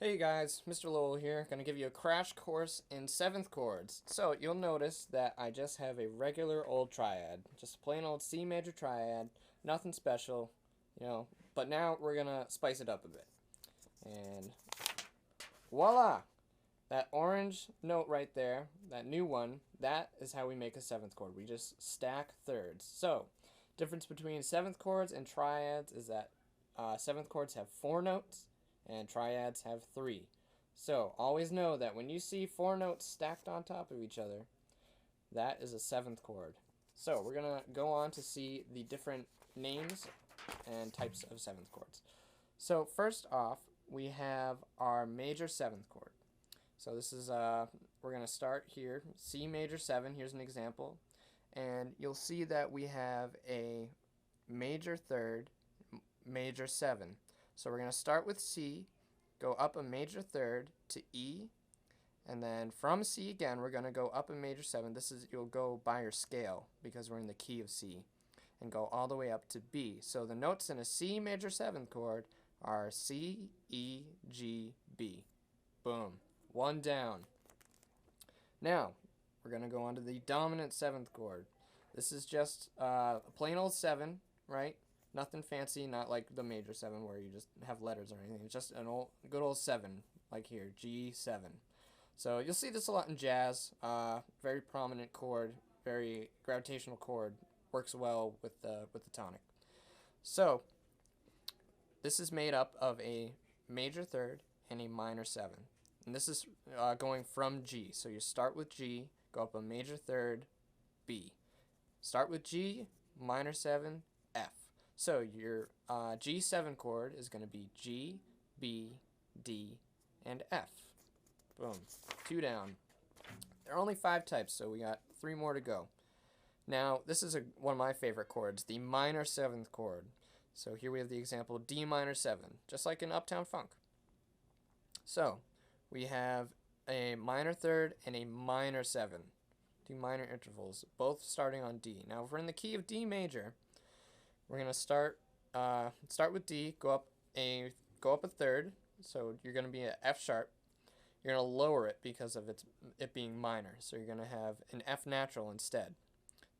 Hey guys, Mr. Lowell here, going to give you a crash course in 7th chords. So you'll notice that I just have a regular old triad, just a plain old C major triad, nothing special, but now we're going to spice it up a bit. And voila! That orange note right there, that new one, that is how we make a 7th chord. We just stack thirds. So, difference between 7th chords and triads is that 7th chords have 4 notes and triads have 3. So, always know that when you see 4 notes stacked on top of each other, that is a 7th chord. So, we're going to go on to see the different names and types of 7th chords. So, first off, we have our major 7th chord. So this is, we're going to start here, C major 7, here's an example, and you'll see that we have a major third, major 7. So we're going to start with C, go up a major third to E, and then from C again, we're going to go up a major 7. This is, you'll go by your scale, because we're in the key of C, and go all the way up to B. So the notes in a C major 7th chord are C, E, G, B. Boom. One down. Now, we're going to go on to the dominant 7th chord. This is just a plain old 7, right? Nothing fancy, not like the major 7 where you just have letters or anything. It's just an old, good old 7, like here, G7. So you'll see this a lot in jazz. Very prominent chord, very gravitational chord. Works well with the tonic. So, this is made up of a major third and a minor 7. And this is going from G. So you start with G, go up a major third, B. Start with G, minor 7, F. So your G7 chord is going to be G, B, D, and F. Boom. 2 down. There are only 5 types, so we got 3 more to go. Now, this is one of my favorite chords, the minor 7th chord. So here we have the example D minor 7, just like in Uptown Funk. So, we have a minor third and a minor 7. 2 minor intervals, both starting on D. Now, if we're in the key of D major, we're going to start with D, go up a third, so you're going to be at F sharp. You're going to lower it because of it being minor, so you're going to have an F natural instead.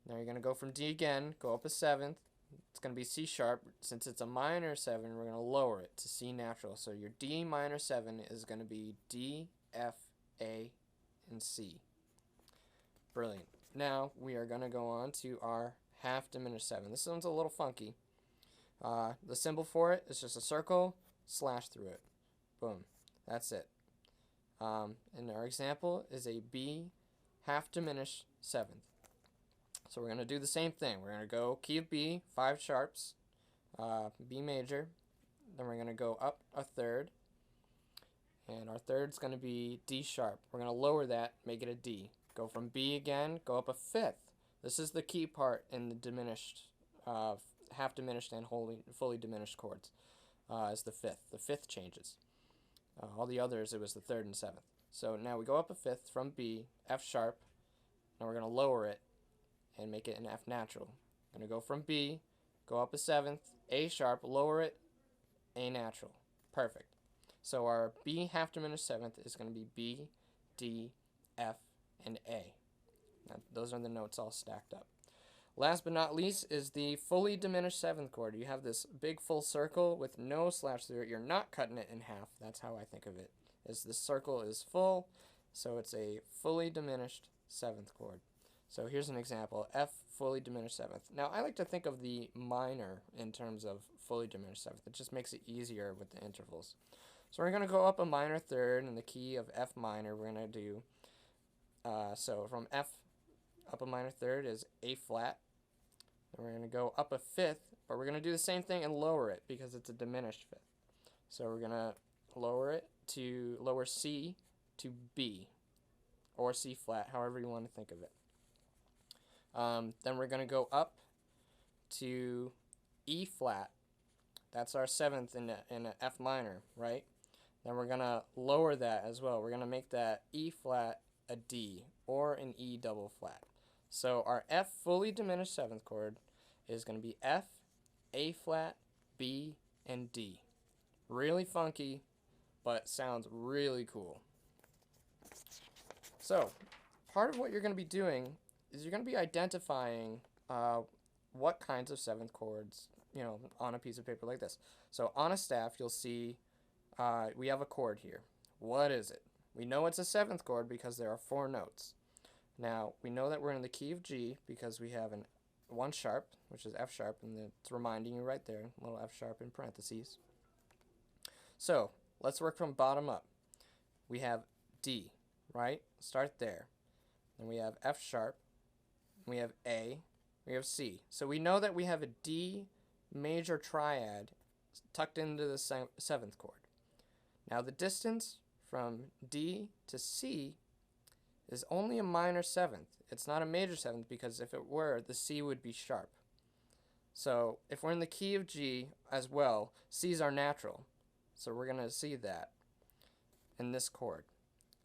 Now you're going to go from D again, go up a 7th. It's going to be C sharp. Since it's a minor 7, we're going to lower it to C natural. So your D minor 7 is going to be D, F, A, and C. Brilliant. Now we are going to go on to our half diminished 7. This one's a little funky. The symbol for it is just a circle, slash through it. Boom. That's it. And our example is a B half diminished 7th. So we're going to do the same thing. We're going to go key of B, 5 sharps, B major. Then we're going to go up a third. And our third's going to be D sharp. We're going to lower that, make it a D. Go from B again, go up a 5th. This is the key part in the diminished, half diminished and fully diminished chords, is the 5th. The 5th changes. All the others, it was the 3rd and 7th. So now we go up a 5th from B, F sharp. Now we're going to lower it and make it an F natural. I'm going to go from B, go up a 7th, A sharp, lower it, A natural. Perfect. So our B half diminished 7th is going to be B, D, F, and A. Now, those are the notes all stacked up. Last but not least is the fully diminished 7th chord. You have this big full circle with no slash through it. You're not cutting it in half. That's how I think of it. Is the circle is full, so it's a fully diminished 7th chord. So here's an example, F fully diminished 7th. Now I like to think of the minor in terms of fully diminished 7th. It just makes it easier with the intervals. So we're going to go up a minor third in the key of F minor. We're going to do, so from F up a minor third is A flat. Then we're going to go up a 5th, but we're going to do the same thing and lower it because it's a diminished 5th. So we're going to lower C to B, or C flat, however you want to think of it. Then we're going to go up to E flat. That's our 7th in a F minor, right? Then we're going to lower that as well. We're going to make that E flat a D, or an E double flat. So our F fully diminished 7th chord is going to be F, A flat, B, and D. Really funky, but sounds really cool. So, part of what you're going to be doing is you're going to be identifying what kinds of seventh chords, on a piece of paper like this. So on a staff, you'll see we have a chord here. What is it? We know it's a seventh chord because there are 4 notes. Now, we know that we're in the key of G because we have an 1 sharp, which is F sharp, and it's reminding you right there, a little F sharp in parentheses. So, let's work from bottom up. We have D, right? Start there. Then we have F sharp, we have A, we have C. So we know that we have a D major triad tucked into the 7th chord. Now the distance from D to C is only a minor 7th. It's not a major 7th because if it were, the C would be sharp. So if we're in the key of G as well, C's are natural. So we're going to see that in this chord.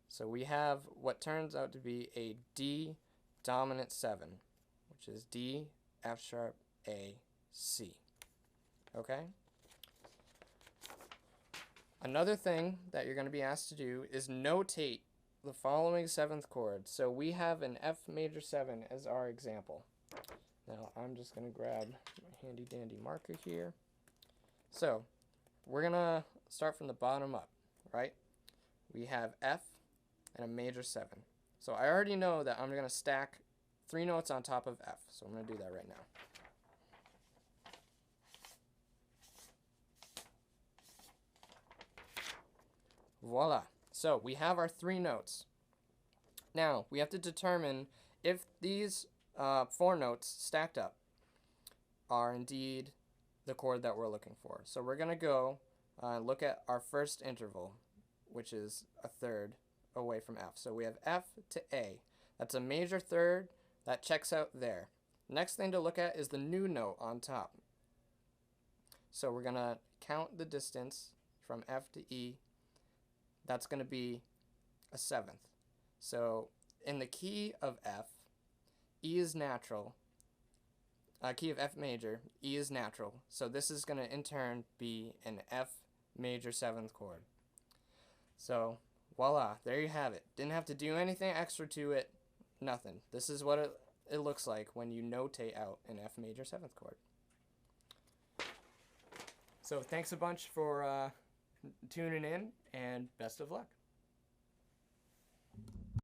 So we have what turns out to be a D dominant 7, which is D, F sharp, A, C. Okay? Another thing that you're going to be asked to do is notate the following 7th chord. So we have an F major 7 as our example. Now I'm just going to grab my handy dandy marker here. So we're going to start from the bottom up, right? We have F and a major 7. So I already know that I'm going to stack 3 notes on top of F. So I'm going to do that right now. Voila. So we have our 3 notes. Now we have to determine if these 4 notes stacked up are indeed the chord that we're looking for. So we're going to go look at our first interval, which is a third away from F. So we have F to A. That's a major third. That checks out there. Next thing to look at is the new note on top. So we're going to count the distance from F to E. That's going to be a 7th. So in the key of F, E is natural. Key of F major, E is natural. So this is going to in turn be an F major 7th chord. So voila, there you have it. Didn't have to do anything extra to it. Nothing. This is what it looks like when you notate out an F major 7th chord. So thanks a bunch for tuning in, and best of luck.